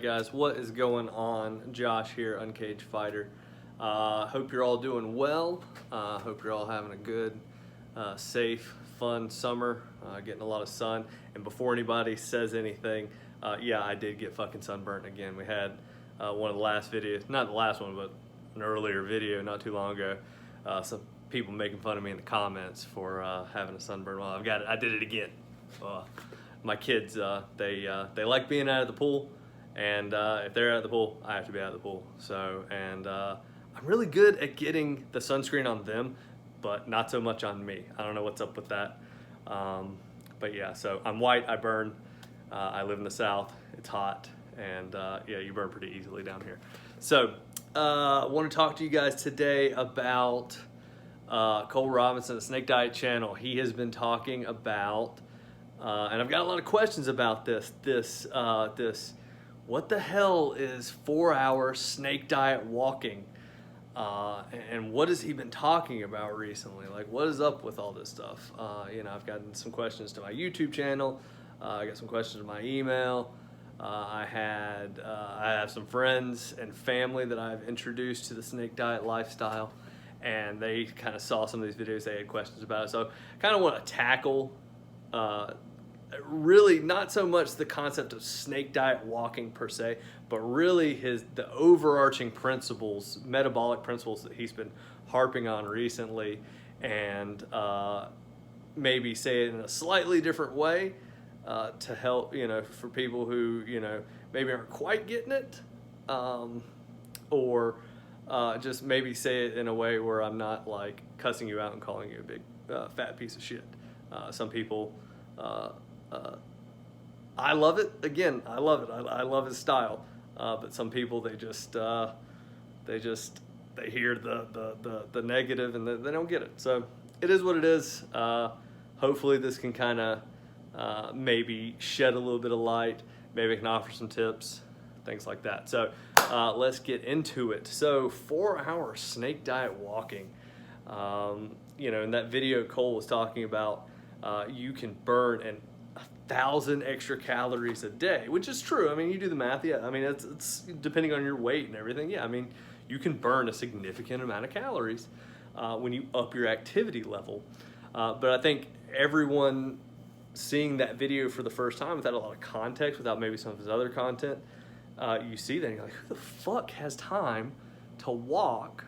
guys, what is going on? Josh here, Uncaged Fighter. Hope you're all doing well. Hope you're all having a good, safe, fun summer, getting a lot of sun. And before anybody says anything, yeah, I did get fucking sunburned again. We had one of the last videos, not the last one, but an earlier video not too long ago. Some people making fun of me in the comments for having a sunburn. Well, I did it again. My kids, they like being out of the pool, and if they're out of the pool, I have to be out of the pool. So, and I'm really good at getting the sunscreen on them, but not so much on me. I don't know what's up with that. But yeah, so I'm white, I burn. I live in the South, it's hot, and yeah, you burn pretty easily down here. So, I want to talk to you guys today about Cole Robinson, the Snake Diet channel. He has been talking about, and I've got a lot of questions about this, what the hell is 4-hour snake diet walking? And what has he been talking about recently? Like, what is up with all this stuff? You know, I've gotten some questions to my YouTube channel. I got some questions to my email. I have some friends and family that I've introduced to the snake diet lifestyle, and they kind of saw some of these videos. They had questions about it. So I kind of want to tackle, really not so much the concept of snake diet walking per se, but really the overarching principles, metabolic principles that he's been harping on recently, and maybe say it in a slightly different way to help, you know, for people who, you know, maybe aren't quite getting it, or just maybe say it in a way where I'm not like cussing you out and calling you a big fat piece of shit. Some people, I love it. Again, I love it. I love his style. But some people, they hear the negative and they don't get it. So it is what it is. Hopefully this can kind of maybe shed a little bit of light. Maybe I can offer some tips, things like that. So let's get into it. So 4-hour snake diet walking. You know, in that video Cole was talking about, you can burn 1,000 extra calories a day, which is true. I mean, you do the math. Yeah, I mean, it's depending on your weight and everything. Yeah, I mean, you can burn a significant amount of calories when you up your activity level. But I think everyone seeing that video for the first time without a lot of context, without maybe some of his other content, you see that and you're like, who the fuck has time to walk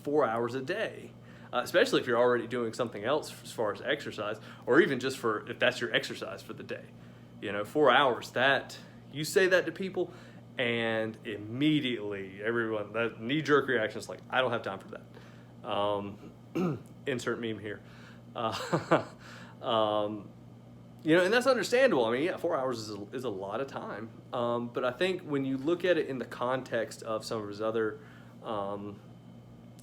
4 hours a day? Especially if you're already doing something else as far as exercise, or even just if that's your exercise for the day. You know, 4 hours, that, you say that to people, and immediately everyone, that knee-jerk reaction is like, I don't have time for that. Insert meme here. You know, and that's understandable. I mean, yeah, 4 hours is a lot of time. But I think when you look at it in the context of some of his other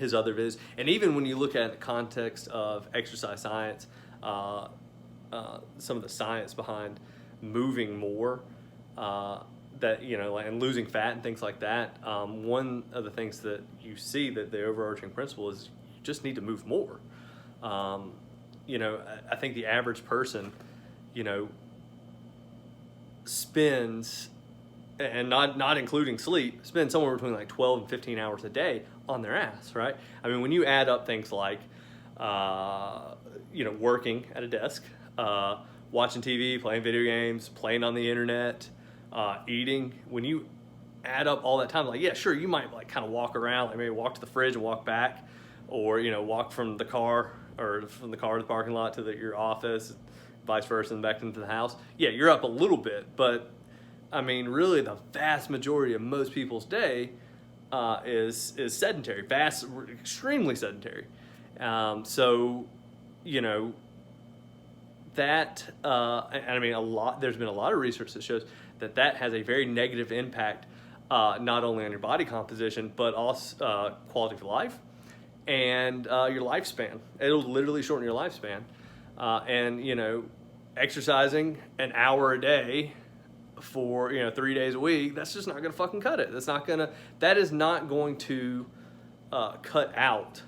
videos, and even when you look at it in the context of exercise science, some of the science behind moving more, that, you know, and losing fat and things like that, one of the things that you see that the overarching principle is you just need to move more. You know, I think the average person, you know, spends, and not including sleep, spend somewhere between like 12 and 15 hours a day on their ass, right? I mean, when you add up things like, you know, working at a desk, watching TV, playing video games, playing on the internet, eating, when you add up all that time, like, yeah, sure, you might like kind of walk around, like maybe walk to the fridge and walk back, or, you know, walk from the car to the parking lot to your office, vice versa, and back into the house. Yeah, you're up a little bit, but I mean, really the vast majority of most people's day is sedentary, extremely sedentary. So, you know, that, and I mean, there's been a lot of research that shows that has a very negative impact, not only on your body composition, but also quality of life and your lifespan. It'll literally shorten your lifespan. And, you know, exercising an hour a day for, you know, 3 days a week, that's just not gonna fucking cut it. That is not going to cut out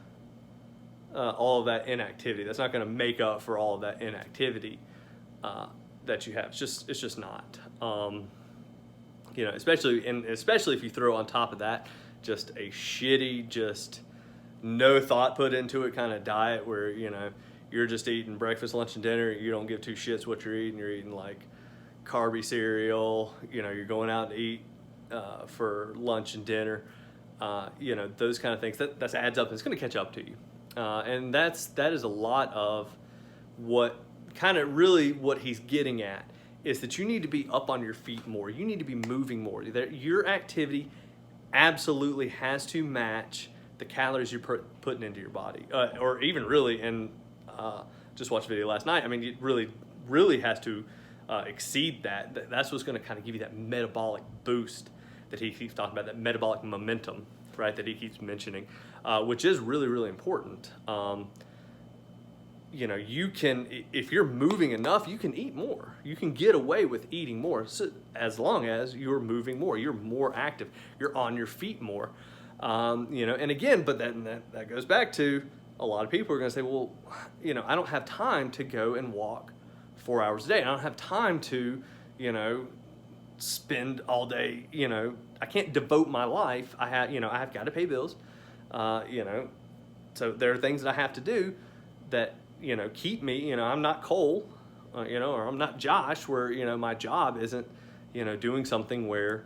all of that inactivity. That's not gonna make up for all of that inactivity that you have. It's just not. You know, especially if you throw on top of that just a shitty, just no thought put into it kind of diet where, you know, you're just eating breakfast, lunch, and dinner. You don't give two shits what you're eating. You're eating like carby cereal. You know, you're going out to eat for lunch and dinner. You know, those kind of things. That adds up. It's going to catch up to you. And that is a lot of what he's getting at is that you need to be up on your feet more. You need to be moving more. Your activity absolutely has to match the calories you're putting into your body, or even really, and just watched a video last night. I mean, it really has to exceed that. That's what's going to kind of give you that metabolic boost that he keeps talking about, that metabolic momentum, right? That he keeps mentioning, which is really, really important. You know, you can, if you're moving enough, you can eat more. You can get away with eating more, so as long as you're moving more, you're more active, you're on your feet more. You know, and again, but then that goes back to a lot of people are going to say, well, you know, I don't have time to go and walk 4 hours a day. I don't have time to, you know, spend all day, you know, I can't devote my life. I've got to pay bills, you know, so there are things that I have to do that, you know, keep me, you know, I'm not Cole, you know, or I'm not Josh, where, you know, my job isn't, you know, doing something where,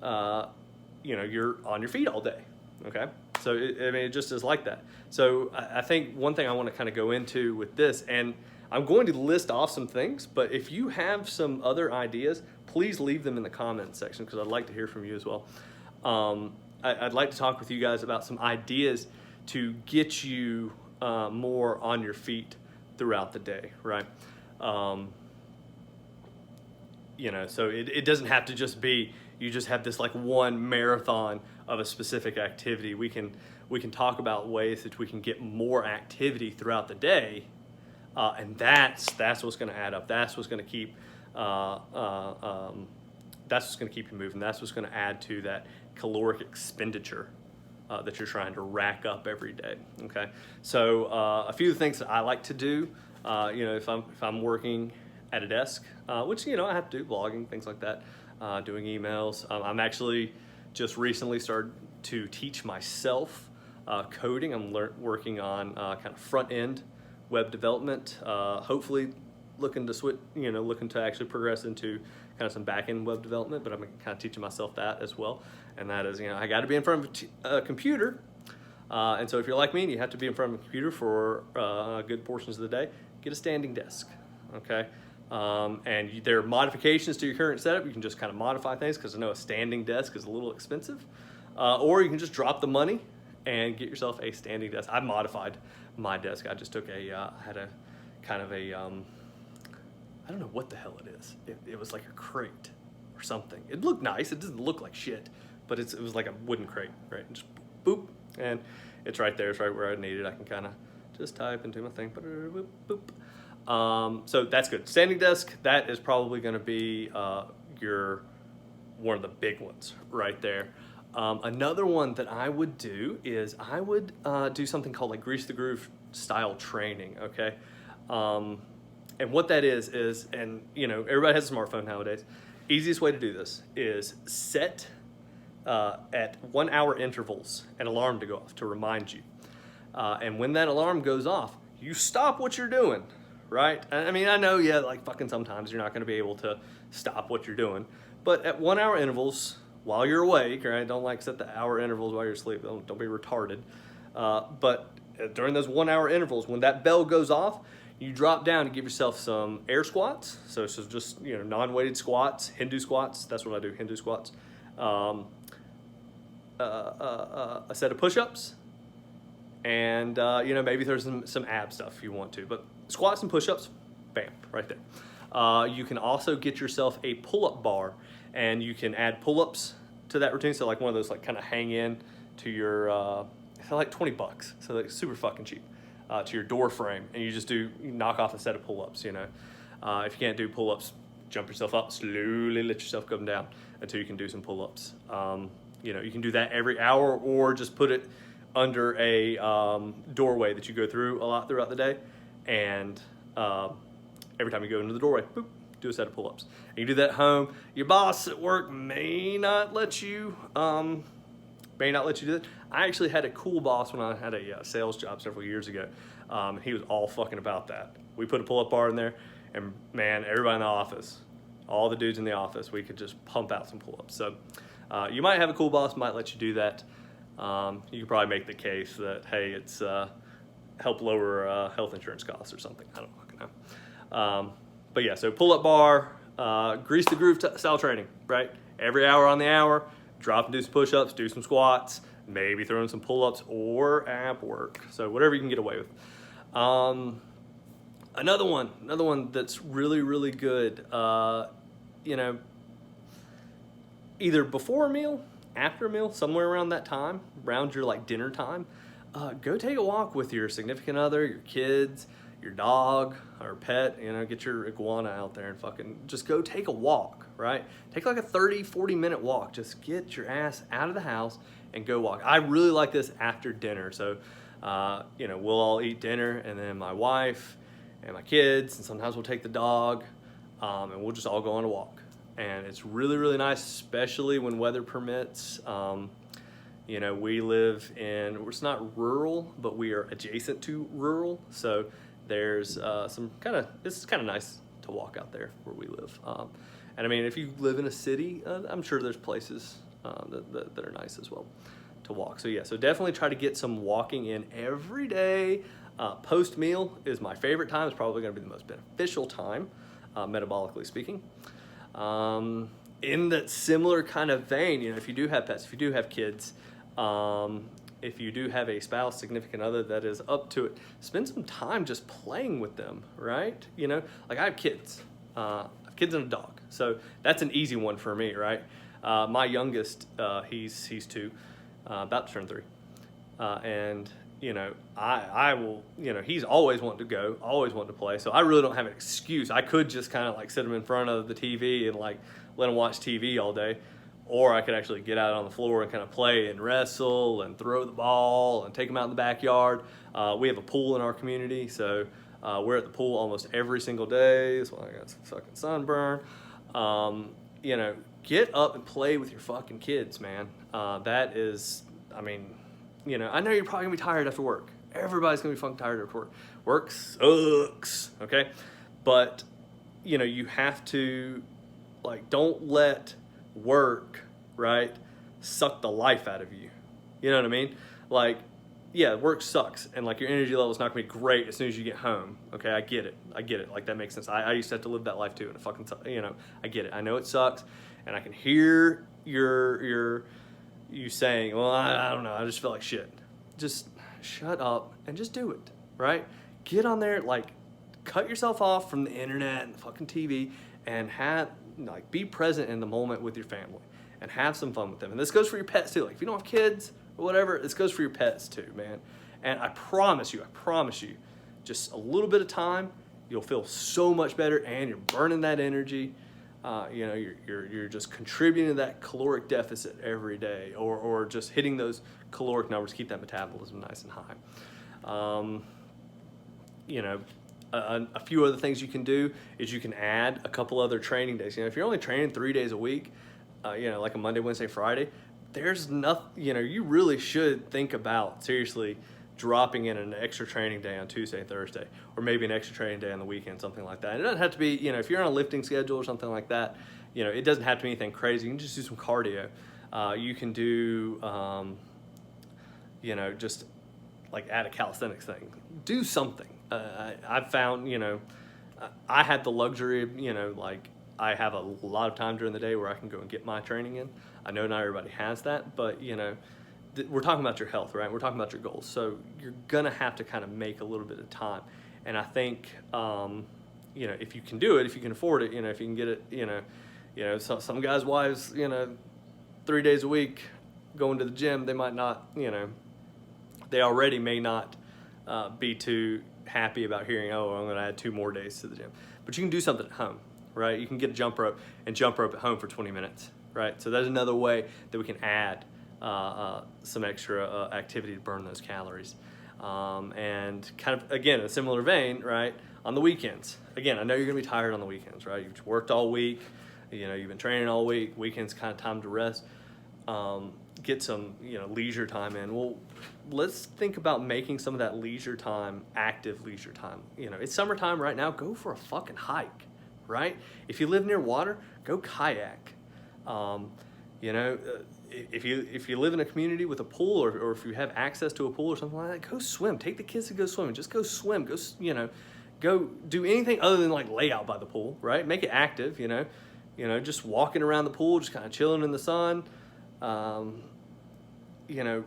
you know, you're on your feet all day. Okay. So, it just is like that. So I think one thing I want to kind of go into with this, and I'm going to list off some things, but if you have some other ideas, please leave them in the comments section, because I'd like to hear from you as well. I'd like to talk with you guys about some ideas to get you more on your feet throughout the day, right? You know, so it doesn't have to just be you just have this like one marathon of a specific activity. We can talk about ways that we can get more activity throughout the day, and that's what's going to add up. That's what's going to keep you moving. That's what's going to add to that caloric expenditure that you're trying to rack up every day. Okay, so a few of the things that I like to do, you know, if I'm working at a desk, which, you know, I have to do blogging, things like that, doing emails. I'm actually just recently started to teach myself coding. I'm working on kind of front end web development. Hopefully, looking to actually progress into kind of some back end web development. But I'm kind of teaching myself that as well. And that is, you know, I got to be in front of a computer. And so if you're like me and you have to be in front of a computer for good portions of the day, get a standing desk. Okay. And there are modifications to your current setup. You can just kind of modify things, because I know a standing desk is a little expensive. Or you can just drop the money and get yourself a standing desk. I modified my desk. I just took had a kind of a, I don't know what the hell it is. It was like a crate or something. It looked nice. It doesn't look like shit, but it was like a wooden crate, right? And just boop, and it's right there. It's right where I need it. I can kind of just type into my thing. Boop, boop. So that's good. Standing desk, that is probably going to be one of the big ones right there. Another one that I would do is I would do something called like Grease the Groove style training, okay? And what that is, and you know, everybody has a smartphone nowadays. Easiest way to do this is set at 1 hour intervals an alarm to go off to remind you. And when that alarm goes off, you stop what you're doing. Right? I mean, I know, yeah, like fucking sometimes you're not going to be able to stop what you're doing, but at 1 hour intervals while you're awake, right? Don't like set the hour intervals while you're asleep. Don't be retarded. But during those 1 hour intervals, when that bell goes off, you drop down and give yourself some air squats. So just, you know, non-weighted squats, Hindu squats. That's what I do, Hindu squats. A set of push-ups, and you know, maybe there's some ab stuff if you want to, but squats and push-ups, bam, right there. You can also get yourself a pull-up bar, and you can add pull-ups to that routine. So like one of those like kind of hang in to your, they're like $20, so like super fucking cheap, to your door frame, and you knock off a set of pull-ups. You know, if you can't do pull-ups, jump yourself up, slowly let yourself come down until you can do some pull-ups. You know, you can do that every hour, or just put it under a doorway that you go through a lot throughout the day. And every time you go into the doorway, boop, do a set of pull-ups. And you do that at home. Your boss at work may not let you do that. I actually had a cool boss when I had a sales job several years ago. He was all fucking about that. We put a pull-up bar in there, and man, everybody in the office, all the dudes in the office, we could just pump out some pull-ups. So you might have a cool boss, might let you do that. You could probably make the case that, hey, it's help lower health insurance costs or something. I don't fucking know. But yeah, so pull-up bar, grease the groove style training, right? Every hour on the hour, drop and do some push-ups, do some squats, maybe throw in some pull-ups or ab work. So whatever you can get away with. Another one that's really, really good, you know, either before a meal, after a meal, somewhere around that time, around your like dinner time, go take a walk with your significant other, your kids, your dog or pet, you know, get your iguana out there and fucking just go take a walk, right? Take like a 30, 40-minute walk. Just get your ass out of the house and go walk. I really like this after dinner. So, you know, we'll all eat dinner and then my wife and my kids, and sometimes we'll take the dog, and we'll just all go on a walk. And it's really, really nice, especially when weather permits. You know, we live in, it's not rural, but we are adjacent to rural. So there's it's kind of nice to walk out there where we live. And I mean, if you live in a city, I'm sure there's places that are nice as well to walk. So yeah, so definitely try to get some walking in every day. Post-meal is my favorite time. It's probably going to be the most beneficial time, metabolically speaking. In that similar kind of vein, you know, if you do have pets, if you do have kids, if you do have a spouse, significant other that is up to it, spend some time just playing with them, right? You know, like I have kids. I have kids and a dog. So that's an easy one for me, right? My youngest, he's 2, about to turn 3. And you know, I will, you know, he's always wanting to go, always wanting to play. So I really don't have an excuse. I could just kind of like sit him in front of the TV and like let him watch TV all day. Or I could actually get out on the floor and kind of play and wrestle and throw the ball and take him out in the backyard. We have a pool in our community. So we're at the pool almost every single day. That's why I got some fucking sunburn. You know, get up and play with your fucking kids, man. That is, I mean, you know, I know you're probably gonna be tired after work. Everybody's gonna be fucking tired after work. Work sucks, okay? But, you know, you have to, like, don't let work, right, suck the life out of you. You know what I mean? Like, yeah, work sucks, and, like, your energy level is not gonna be great as soon as you get home, okay? I get it. Like, that makes sense. I used to have to live that life, too, and it fucking, you know, I get it. I know it sucks, and I can hear you saying, well, I don't know, I just feel like shit. Just shut up and just do it, right? Get on there, like, cut yourself off from the internet and the fucking TV and be present in the moment with your family and have some fun with them. And this goes for your pets too. Like, if you don't have kids or whatever, this goes for your pets too, man. And I promise you, just a little bit of time, you'll feel so much better and you're burning that energy. You know, you're just contributing to that caloric deficit every day, or just hitting those caloric numbers, keep that metabolism nice and high. You know, a few other things you can do is you can add a couple other training days. You know, if you're only training 3 days a week, you know, like a Monday, Wednesday, Friday, there's nothing, you know, you really should think about seriously dropping in an extra training day on Tuesday and Thursday, or maybe an extra training day on the weekend, something like that. And it doesn't have to be, you know, if you're on a lifting schedule or something like that, you know, it doesn't have to be anything crazy. You can just do some cardio. You can do, you know, just like add a calisthenics thing. Do something. I've found, you know, I had the luxury of, you know, like I have a lot of time during the day where I can go and get my training in. I know not everybody has that, but, you know, we're talking about your health, right? We're talking about your goals. So you're going to have to kind of make a little bit of time. And I think, you know, if you can do it, if you can afford it, you know, if you can get it, you know, some guys' wives, you know, 3 days a week going to the gym, they might not, you know, they already may not be too happy about hearing, oh, I'm going to add 2 more days to the gym. But you can do something at home, right? You can get a jump rope and jump rope at home for 20 minutes, right? So that's another way that we can add some extra activity to burn those calories. And kind of, again, in a similar vein, right? on the weekends. Again, I know you're gonna be tired on the weekends, right? You've worked all week, you know, you've been training all week. Weekends kind of time to rest. Get some, you know, leisure time in. Well, let's think about making some of that leisure time active leisure time. You know, it's summertime right now. Go for a fucking hike, right? If you live near water, go kayak. You know, if you live in a community with a pool, or if you have access to a pool or something like that, go swim. Take the kids to go swimming. Just go swim. Go, you know, go do anything other than like lay out by the pool, right? Make it active. You know, just walking around the pool, just kind of chilling in the sun. You know,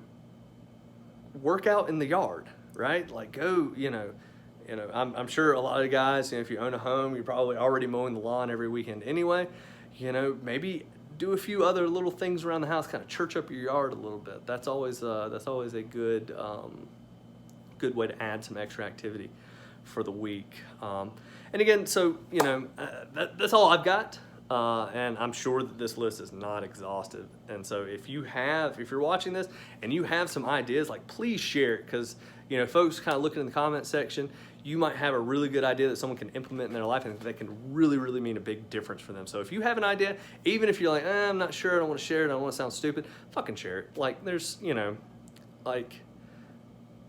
work out in the yard, right? Like go, you know, I'm sure a lot of guys, you know, if you own a home, you're probably already mowing the lawn every weekend anyway. You know, maybe do a few other little things around the house, kind of church up your yard a little bit. That's always a good way to add some extra activity for the week. And again, so, you know, that's all I've got. And I'm sure that this list is not exhaustive. And so if you're watching this and you have some ideas, like, please share it, because, you know, folks kind of looking in the comment section, you might have a really good idea that someone can implement in their life and that can really, really mean a big difference for them. So if you have an idea, even if you're like, I'm not sure, I don't want to share it, I don't want to sound stupid, fucking share it. Like, there's, you know, like,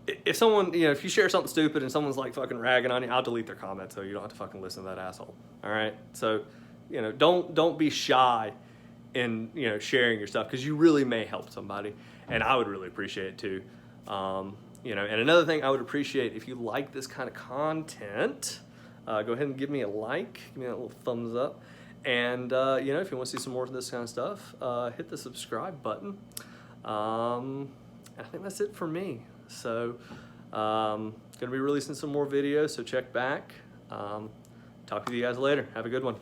if someone, you know, if you share something stupid and someone's like fucking ragging on you, I'll delete their comment so you don't have to fucking listen to that asshole. All right? So, you know, don't be shy in, you know, sharing your stuff, because you really may help somebody, and I would really appreciate it too. You know, and another thing I would appreciate, if you like this kind of content, go ahead and give me a like, give me that little thumbs up, and you know, if you want to see some more of this kind of stuff, hit the subscribe button. I think that's it for me. So, gonna be releasing some more videos, so check back. Talk to you guys later. Have a good one.